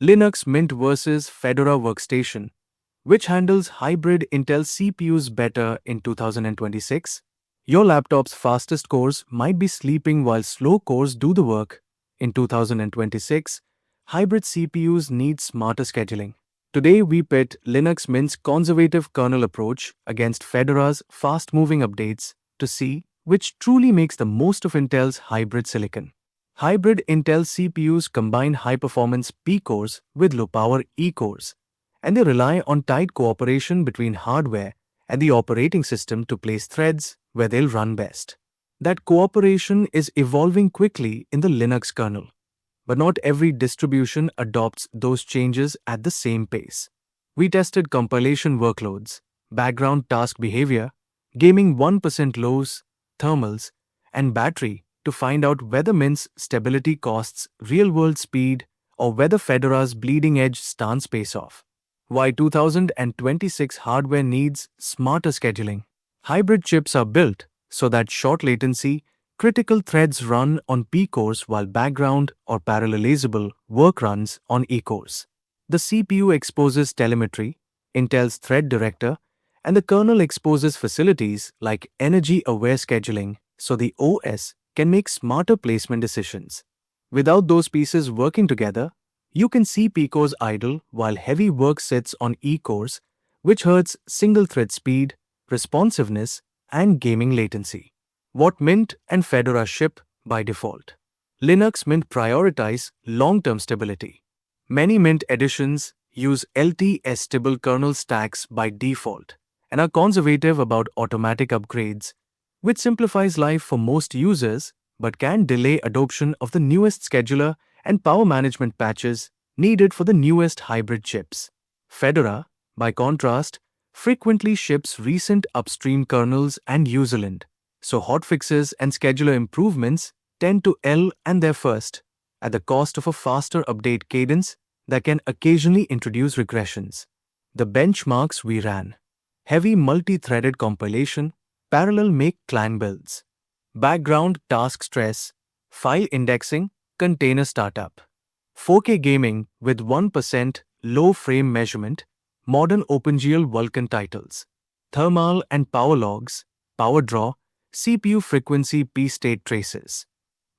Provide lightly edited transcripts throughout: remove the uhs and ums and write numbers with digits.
Linux Mint versus Fedora Workstation. Which handles hybrid Intel CPUs better in 2026? Your laptop's fastest cores might be sleeping while slow cores do the work. In 2026, hybrid CPUs need smarter scheduling. Today, we pit Linux Mint's conservative kernel approach against Fedora's fast moving updates to see which truly makes the most of Intel's hybrid silicon. Hybrid Intel CPUs combine high performance P cores with low power E cores, and they rely on tight cooperation between hardware and the operating system to place threads where they'll run best. That cooperation is evolving quickly in the Linux kernel, but not every distribution adopts those changes at the same pace. We tested compilation workloads, background task behavior, gaming 1% lows, thermals, and battery to find out whether Mint's stability costs real world speed or whether Fedora's bleeding edge stance pays off. Why 2026 hardware needs smarter scheduling. Hybrid chips are built so that short latency, critical threads run on P cores while background or parallelizable work runs on E cores. The CPU exposes telemetry, Intel's thread director, and the kernel exposes facilities like energy-aware scheduling so the OS can make smarter placement decisions. Without those pieces working together, you can see P cores idle while heavy work sits on E cores, which hurts single-thread speed, responsiveness, and gaming latency. What Mint and Fedora ship by default. Linux Mint prioritize long-term stability. Many Mint editions use LTS-stable kernel stacks by default and are conservative about automatic upgrades, which simplifies life for most users but can delay adoption of the newest scheduler and power management patches needed for the newest hybrid chips. Fedora, by contrast, frequently ships recent upstream kernels and userland, so hotfixes and scheduler improvements tend to L and their first, at the cost of a faster update cadence that can occasionally introduce regressions. The benchmarks we ran: heavy multi-threaded compilation, parallel make clan builds, background task stress, file indexing, container startup, 4K gaming with 1% low frame measurement, modern OpenGL Vulkan titles, thermal and power logs, power draw, CPU frequency p-state traces,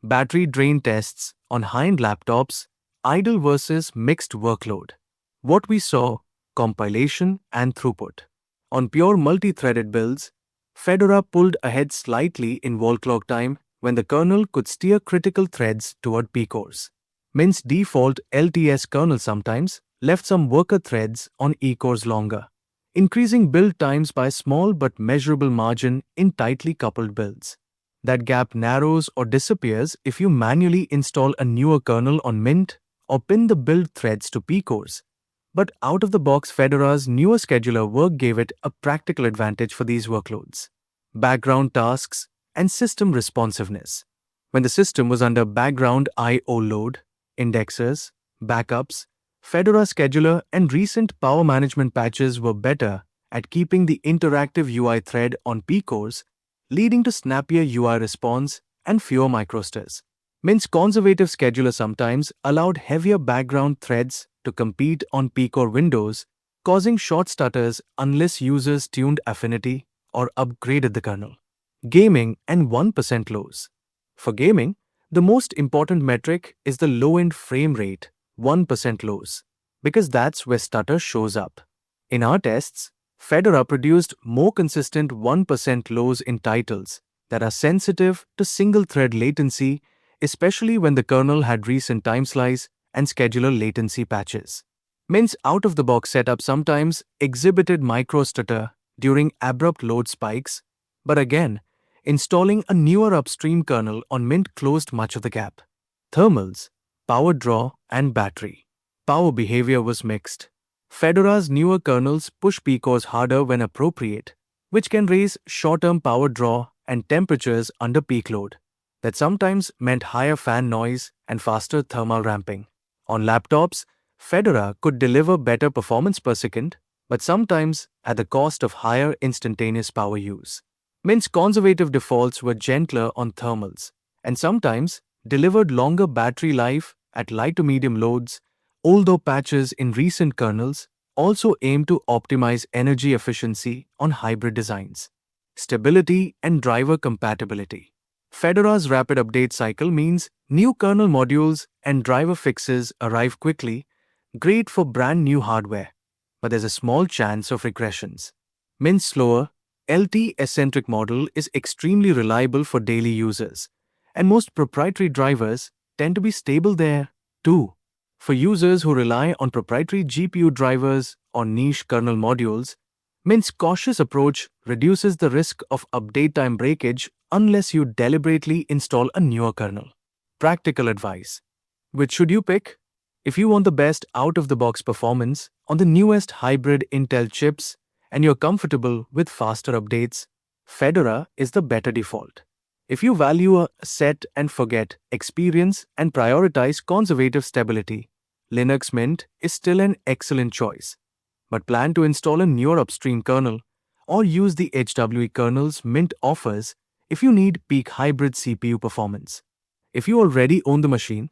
battery drain tests on high-end laptops, idle versus mixed workload. What we saw: compilation and throughput. On pure multi-threaded builds, Fedora pulled ahead slightly in wall clock time when the kernel could steer critical threads toward P cores. Mint's default LTS kernel sometimes left some worker threads on E cores longer, increasing build times by a small but measurable margin in tightly coupled builds. That gap narrows or disappears if you manually install a newer kernel on Mint or pin the build threads to P cores. But out-of-the-box Fedora's newer scheduler work gave it a practical advantage for these workloads. Background tasks and system responsiveness. When the system was under background I/O load, indexers, backups, Fedora scheduler and recent power management patches were better at keeping the interactive UI thread on P cores, leading to snappier UI response and fewer micro-stutters. Mint's conservative scheduler sometimes allowed heavier background threads to compete on P core windows, causing short stutters unless users tuned affinity or upgraded the kernel. Gaming and 1% lows. For gaming, the most important metric is the low-end frame rate, 1% lows, because that's where stutter shows up. In our tests, Fedora produced more consistent 1% lows in titles that are sensitive to single-thread latency, especially when the kernel had recent time slice and scheduler latency patches. Mint's out-of-the-box setup sometimes exhibited micro-stutter during abrupt load spikes, but again, installing a newer upstream kernel on Mint closed much of the gap. Thermals, power draw, and battery. Power behavior was mixed. Fedora's newer kernels push P cores harder when appropriate, which can raise short-term power draw and temperatures under peak load. That sometimes meant higher fan noise and faster thermal ramping. On laptops, Fedora could deliver better performance per second, but sometimes at the cost of higher instantaneous power use. Mint's conservative defaults were gentler on thermals, and sometimes delivered longer battery life at light to medium loads, although patches in recent kernels also aim to optimize energy efficiency on hybrid designs. Stability and driver compatibility. Fedora's rapid update cycle means new kernel modules and driver fixes arrive quickly, great for brand new hardware, but there's a small chance of regressions. Min's slower, LTS-centric model is extremely reliable for daily users, and most proprietary drivers tend to be stable there, too. For users who rely on proprietary GPU drivers or niche kernel modules, Mint's cautious approach reduces the risk of update time breakage unless you deliberately install a newer kernel. Practical advice. Which should you pick? If you want the best out-of-the-box performance on the newest hybrid Intel chips and you're comfortable with faster updates, Fedora is the better default. If you value a set-and-forget experience and prioritize conservative stability, Linux Mint is still an excellent choice. But plan to install a newer upstream kernel or use the HWE kernels Mint offers if you need peak hybrid CPU performance. If you already own the machine,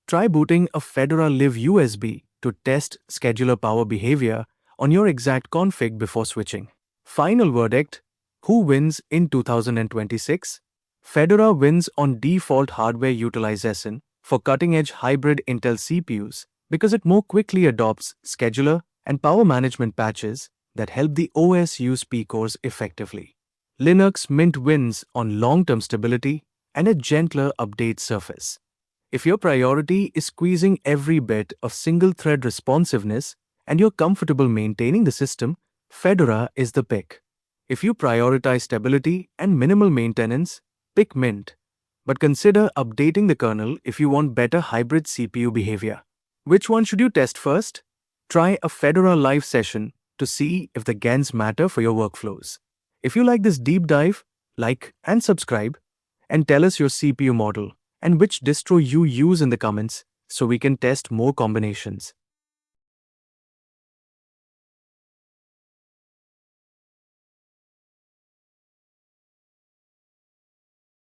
try booting a Fedora Live USB to test scheduler power behavior on your exact config before switching. Final verdict: who wins in 2026? Fedora wins on default hardware utilization for cutting-edge hybrid Intel CPUs because it more quickly adopts scheduler and power management patches that help the OS use P-cores effectively. Linux Mint wins on long-term stability and a gentler update surface. If your priority is squeezing every bit of single-thread responsiveness and you're comfortable maintaining the system, Fedora is the pick. If you prioritize stability and minimal maintenance, pick Mint. But consider updating the kernel if you want better hybrid CPU behavior. Which one should you test first? Try a Fedora live session to see if the GANs matter for your workflows. If you like this deep dive, like and subscribe, and tell us your CPU model and which distro you use in the comments so we can test more combinations.